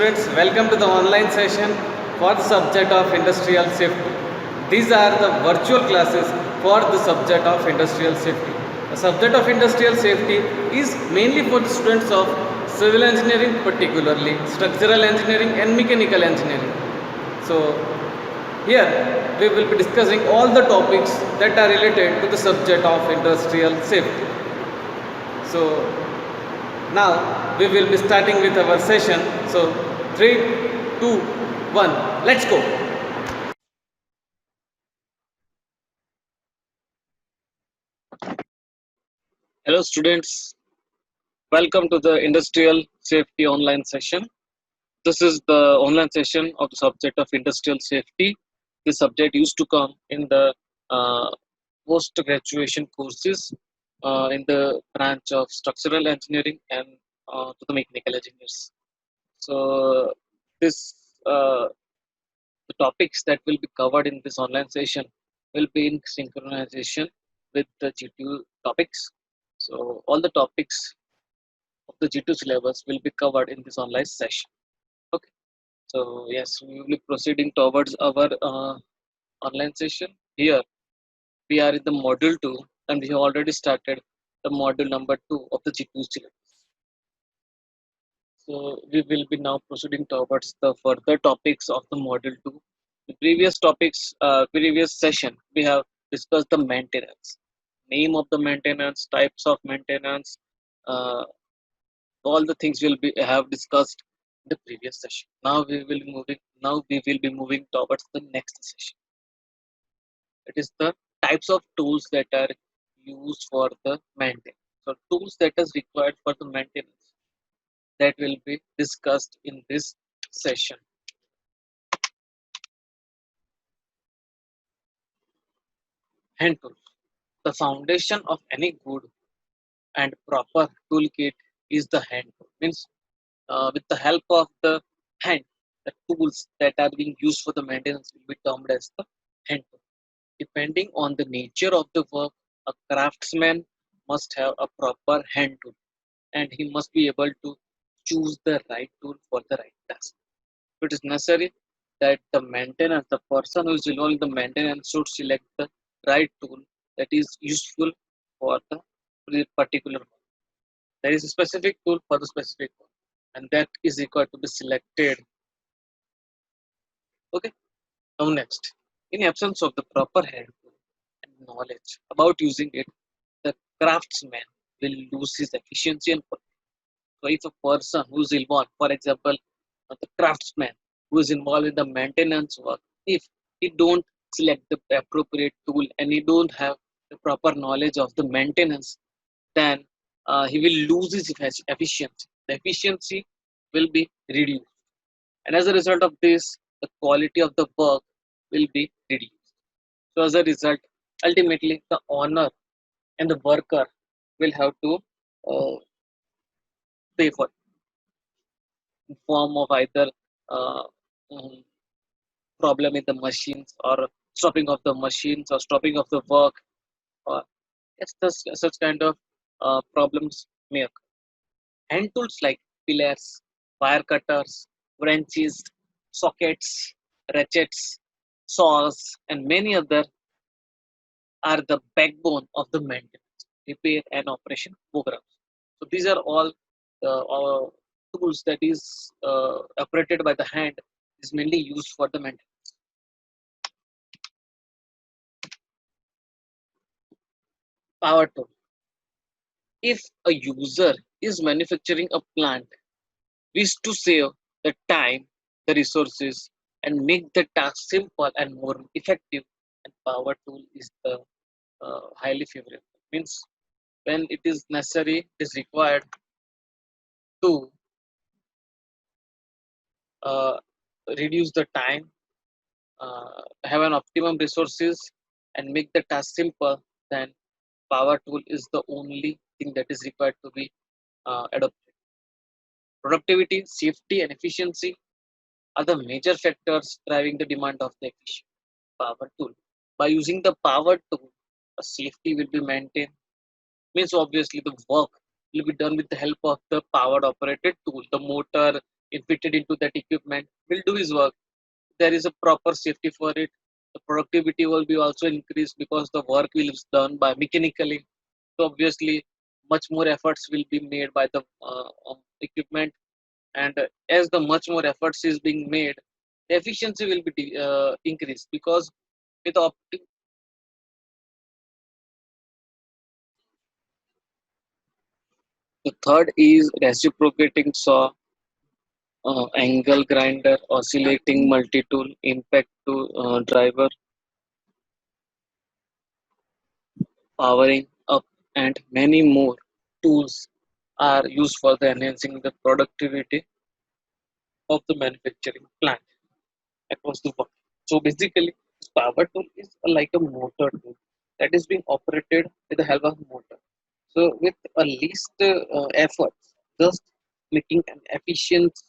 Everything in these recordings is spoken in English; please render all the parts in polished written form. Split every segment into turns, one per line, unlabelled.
students, welcome to the online session for the subject of industrial safety. These are the virtual classes for the subject of industrial safety. The subject of industrial safety is mainly for the students of civil engineering, particularly structural engineering and mechanical engineering. So here we will be discussing all the topics that are related to the subject of industrial safety. So now we will be starting with our session. So 3, 2, 1, let's go.
Hello students, welcome to the Industrial Safety online session. This is the online session of the subject of industrial safety. This subject used to come in the uh, post-graduation courses in the branch of structural engineering and to the mechanical engineers. So this the topics that will be covered in this online session will be in synchronization with the G2 topics. So all the topics of the G2 syllabus will be covered in this online session. Okay. So yes, we will be proceeding towards our online session. Here we are in the module 2 and we have already started the module number 2 of the G2 syllabus. So we will be now proceeding towards the further topics of the module 2. The previous session, we have discussed the maintenance, name of the maintenance, types of maintenance, uh, all the things will be have discussed in the previous session. Now we will be moving towards the next session. It is the types of tools that are used for the maintenance. So tools that is required for the maintenance that will be discussed in this session. Hand tools. The foundation of any good and proper toolkit is the hand tool. Means with the help of the hand, the tools that are being used for the maintenance will be termed as the hand tool. Depending on the nature of the work, a craftsman must have a proper hand tool and he must be able to choose the right tool for the right task. It is necessary that the person who is involved in the maintenance should select the right tool that is useful for the particular work. There is a specific tool for the specific work and that is required to be selected. Okay. Now next, in absence of the proper hand tool and knowledge about using it, the craftsman will lose his efficiency and purpose. So if a person who is involved, for example, the craftsman who is involved in the maintenance work, if he don't select the appropriate tool and he don't have the proper knowledge of the maintenance, then he will lose his efficiency. The efficiency will be reduced. And as a result of this, the quality of the work will be reduced. So as a result, ultimately the owner and the worker will have to uh, pay for it in form of either uh, um, problem in the machines or stopping of the machines or stopping of the work or yes, such kind of problems may occur. Hand tools like pillars, wire cutters, wrenches, sockets, ratchets, saws, and many other are the backbone of the maintenance, repair, and operation programs. So these are all tools that is operated by the hand is mainly used for the maintenance. Power tool. If a user is manufacturing a plant, wish to save the time, the resources, and make the task simple and more effective, and power tool is the highly favorable. Means when it is necessary, it is required to uh, reduce the time, have an optimum resources, and make the task simple, then power tool is the only thing that is required to be adopted. Productivity, safety, and efficiency are the major factors driving the demand of the efficient power tool. By using the power tool, a safety will be maintained. Means obviously the work will be done with the help of the powered operated tool, the motor, fitted into that equipment will do his work. There is a proper safety for it. The productivity will be also increased because the work will be done by mechanically. So obviously, much more efforts will be made by the equipment, and as the much more efforts is being made, the efficiency will be increased because with the third is reciprocating saw, angle grinder, oscillating multi-tool, impact to driver, powering up, and many more tools are used for the enhancing the productivity of the manufacturing plant across the world. So basically, this power tool is like a motor tool that is being operated with the help of motor. So with a least effort, just making an efficiency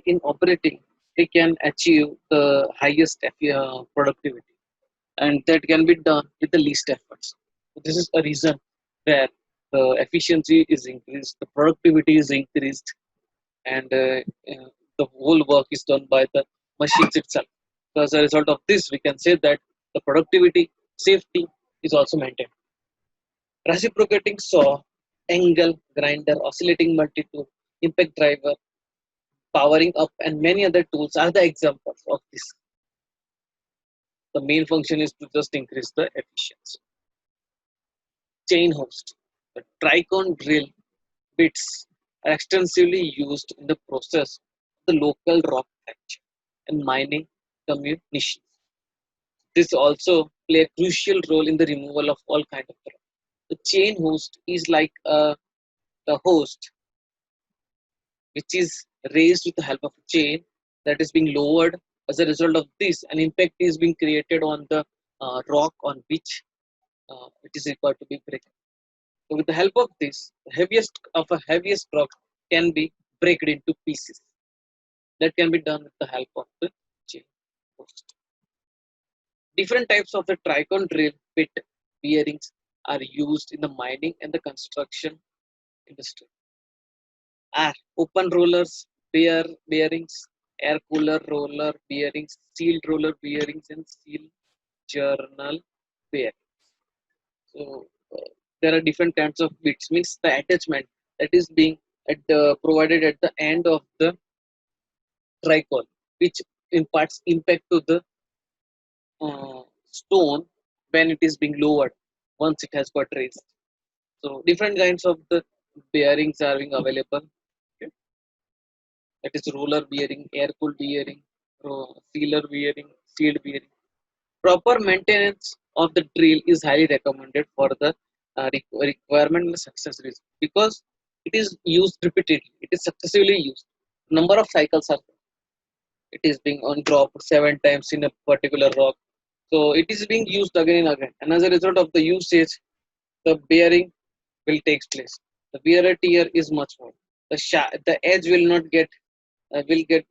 in operating, we can achieve the highest productivity, and that can be done with the least efforts. So this is a reason where the efficiency is increased, the productivity is increased, and the whole work is done by the machines itself. So as a result of this, we can say that the productivity, safety is also maintained. Reciprocating saw, angle grinder, oscillating multi-tool, impact driver, powering up, and many other tools are the examples of this. The main function is to just increase the efficiency. Chain host. The tricone drill bits are extensively used in the process of the local rock fracture and mining communications. This also play a crucial role in the removal of all kinds of rock. The chain host is like the host which is raised with the help of a chain that is being lowered. As a result of this, an impact is being created on the rock on which it is required to be broken. So with the help of this, the heaviest of a heaviest rock can be broken into pieces. That can be done with the help of the chain host. Different types of the tricone drill bit bearings are used in the mining and the construction industry. Are open rollers, bearings, air cooler roller bearings, sealed roller bearings, and seal journal bearings. So there are different kinds of bits. Means the attachment that is being provided at the end of the tricol, which imparts impact to the stone when it is being lowered once it has got raised. So different kinds of the bearings are being available. Okay. That is roller bearing, air cooled bearing, sealer bearing, sealed bearing. Proper maintenance of the drill is highly recommended for the requirement and success reason because it is used repeatedly. It is successively used. Number of cycles are there. It is being on dropped 7 times in a particular rock. So it is being used again and again. And as a result of the usage, the bearing will take place. The wear and tear is much more. The edge will not get will get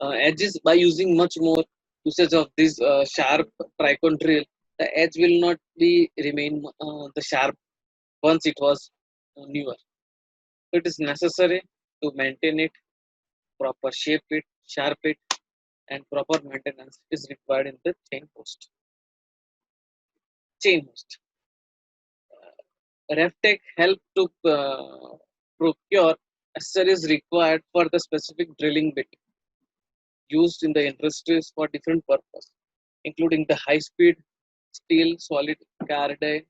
edges by using much more usage of this sharp tricone drill. The edge will not be remain the sharp once it was newer. So it is necessary to maintain it, proper shape it, sharp it, and proper maintenance is required in the chain host. Chain host. RefTech help to procure accessories required for the specific drilling bit used in the industries for different purpose, including the high-speed steel, solid carbide,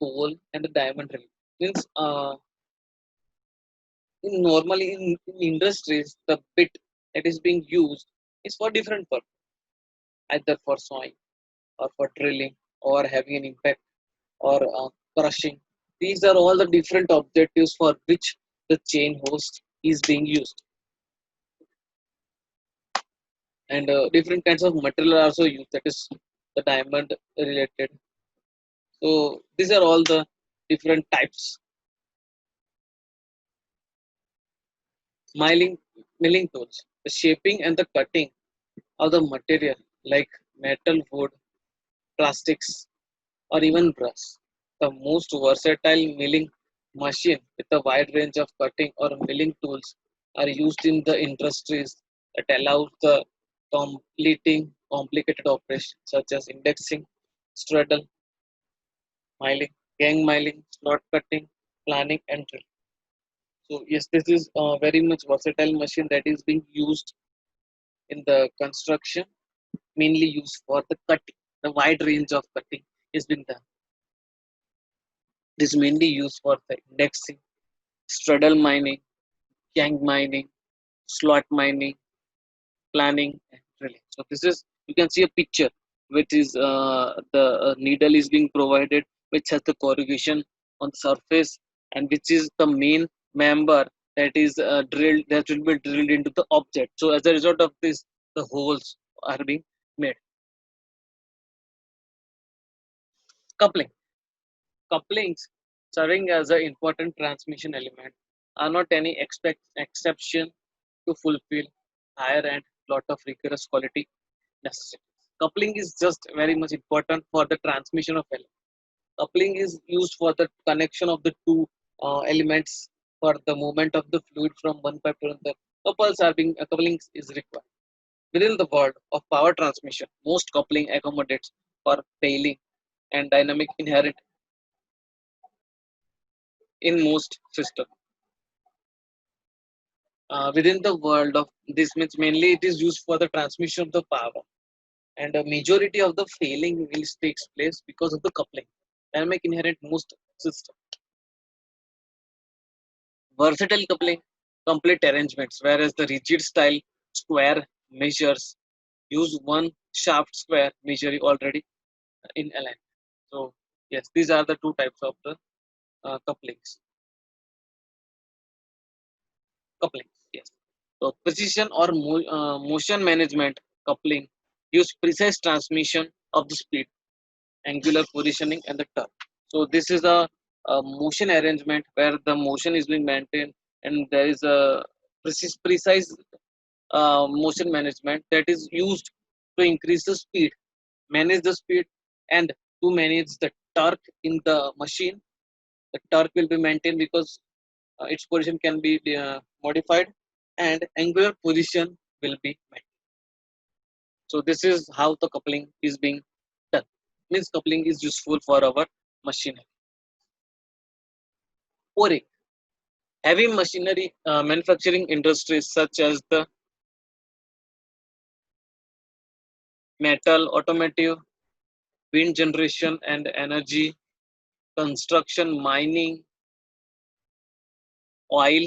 coal, and the diamond drill. Means in industries, the bit that is being used is for different purpose, either for sawing or for drilling or having an impact or crushing. These are all the different objectives for which the chain host is being used, and different kinds of material are also used. That is the diamond related. So these are all the different types. Milling milling tools, the shaping and the cutting of the material like metal, wood, plastics, or even brass. The most versatile milling Machine with a wide range of cutting or milling tools are used in the industries that allows the completing complicated operations such as indexing, straddle, milling, gang milling, slot cutting, planning, and drilling. So yes, this is a very much versatile machine that is being used in the construction, mainly used for the cutting. The wide range of cutting is being done. It is mainly used for the indexing, straddle mining, gang mining, slot mining, planning, and drilling. So this is, you can see a picture which is the needle is being provided, which has the corrugation on the surface, and which is the main member that is drilled, that will be drilled into the object. So as a result of this, the holes are being made. Coupling. Couplings serving as an important transmission element are not any exception to fulfill higher and lot of rigorous quality necessities. Coupling is just very much important for the transmission of element. Coupling is used for the connection of the two elements for the movement of the fluid from one pipe to another. Coupling is required. Within the world of power transmission, most coupling accommodates for failing and dynamic inherent in most systems. Within the world of this means mainly it is used for the transmission of the power, and a majority of the failing will takes place because of the coupling dynamic inherent most system. Versatile coupling complete arrangements, whereas the rigid style square measures use one shaft square measure already in alignment. So yes, these are the two types of the couplings. Couplings, yes. So precision or motion management coupling use precise transmission of the speed, angular positioning, and the torque. So this is a motion arrangement where the motion is being maintained, and there is a precise motion management that is used to increase the speed, manage the speed, and to manage the torque in the machine. The torque will be maintained because its position can be modified, and angular position will be maintained. So this is how the coupling is being done. Means coupling is useful for our machinery. O-ring. Heavy machinery manufacturing industries such as the metal, automotive, wind generation and energy, construction, mining, oil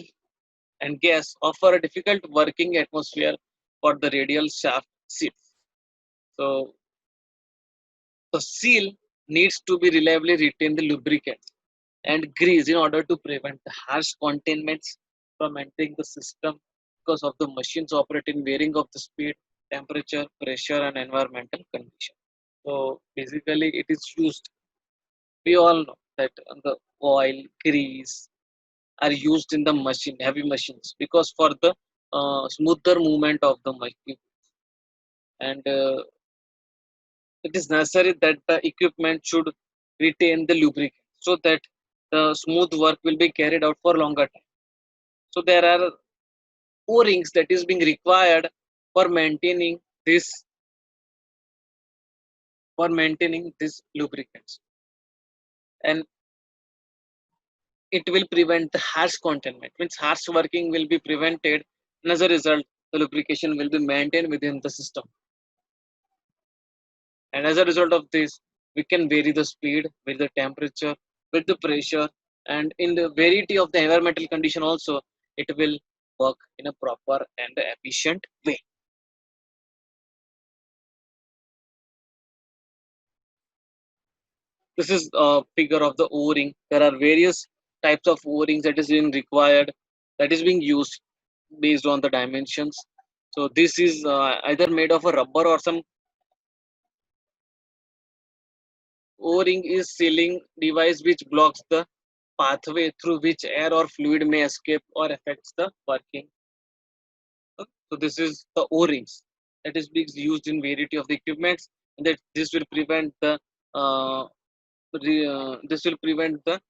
and gas offer a difficult working atmosphere for the radial shaft seats. So the seal needs to be reliably retain the lubricant and grease in order to prevent the harsh containments from entering the system because of the machines operate in varying of the speed, temperature, pressure, and environmental condition. So basically, it is used. We all know that the oil, grease are used in the machine, heavy machines, because for the smoother movement of the machine, and it is necessary that the equipment should retain the lubricant so that the smooth work will be carried out for longer time. So there are O-rings that is being required for this maintaining this lubricants, and it will prevent the harsh containment. Means harsh working will be prevented, and as a result, the lubrication will be maintained within the system. And as a result of this, we can vary the speed with the temperature, with the pressure, and in the variety of the environmental condition also, it will work in a proper and efficient way. This is a figure of the O-ring. There are various types of O-rings that is being required, that is being used based on the dimensions. So this is either made of a rubber or some O-ring is sealing device which blocks the pathway through which air or fluid may escape or affects the working. So this is the O-rings that is being used in variety of the equipments, and that this will prevent the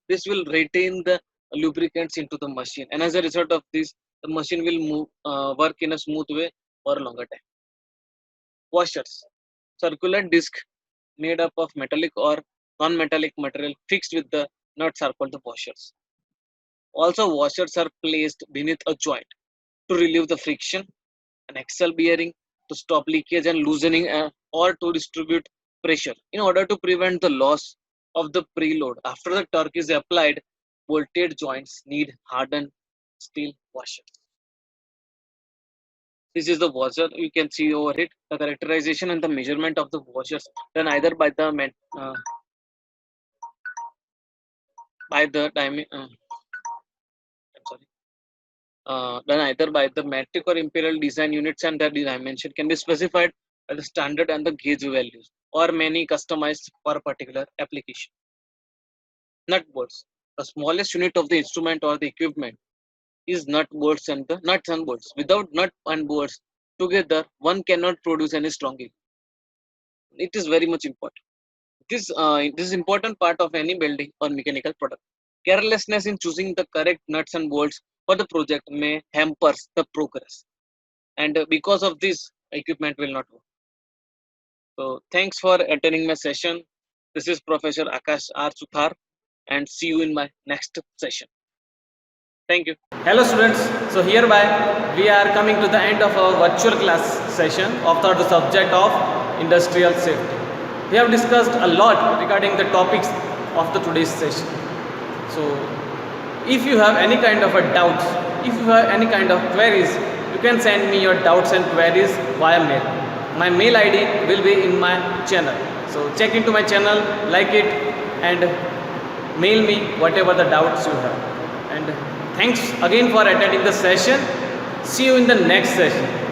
this will retain the lubricants into the machine, and as a result of this, the machine will work in a smooth way for a longer time. Washers, circular disc made up of metallic or non-metallic material fixed with the nuts are called the washers. Also, washers are placed beneath a joint to relieve the friction, an axle bearing to stop leakage and loosening, or to distribute pressure in order to prevent the loss of the preload. After the torque is applied, bolted joints need hardened steel washers. This is the washer. You can see over it the characterization and the measurement of the washers done either by the by the I'm sorry, done either by the metric or imperial design units, and their dimension can be specified by the standard and the gauge values, or many customized for a particular application. Nut bolts. The smallest unit of the instrument or the equipment is nuts and bolts. Without nut and bolts together, one cannot produce any strong equipment. It is very much important. This is important part of any building or mechanical product. Carelessness in choosing the correct nuts and bolts for the project may hampers the progress, and because of this, equipment will not work. So, thanks for attending my session. This is Professor Akash R. Suthar, and see you in my next session. Thank you.
Hello students, so hereby we are coming to the end of our virtual class session of the subject of industrial safety. We have discussed a lot regarding the topics of the today's session. So if you have any kind of a doubts, if you have any kind of queries, you can send me your doubts and queries via mail. My mail ID will be in my channel. So check into my channel, like it, and mail me whatever the doubts you have. And thanks again for attending the session. See you in the next session.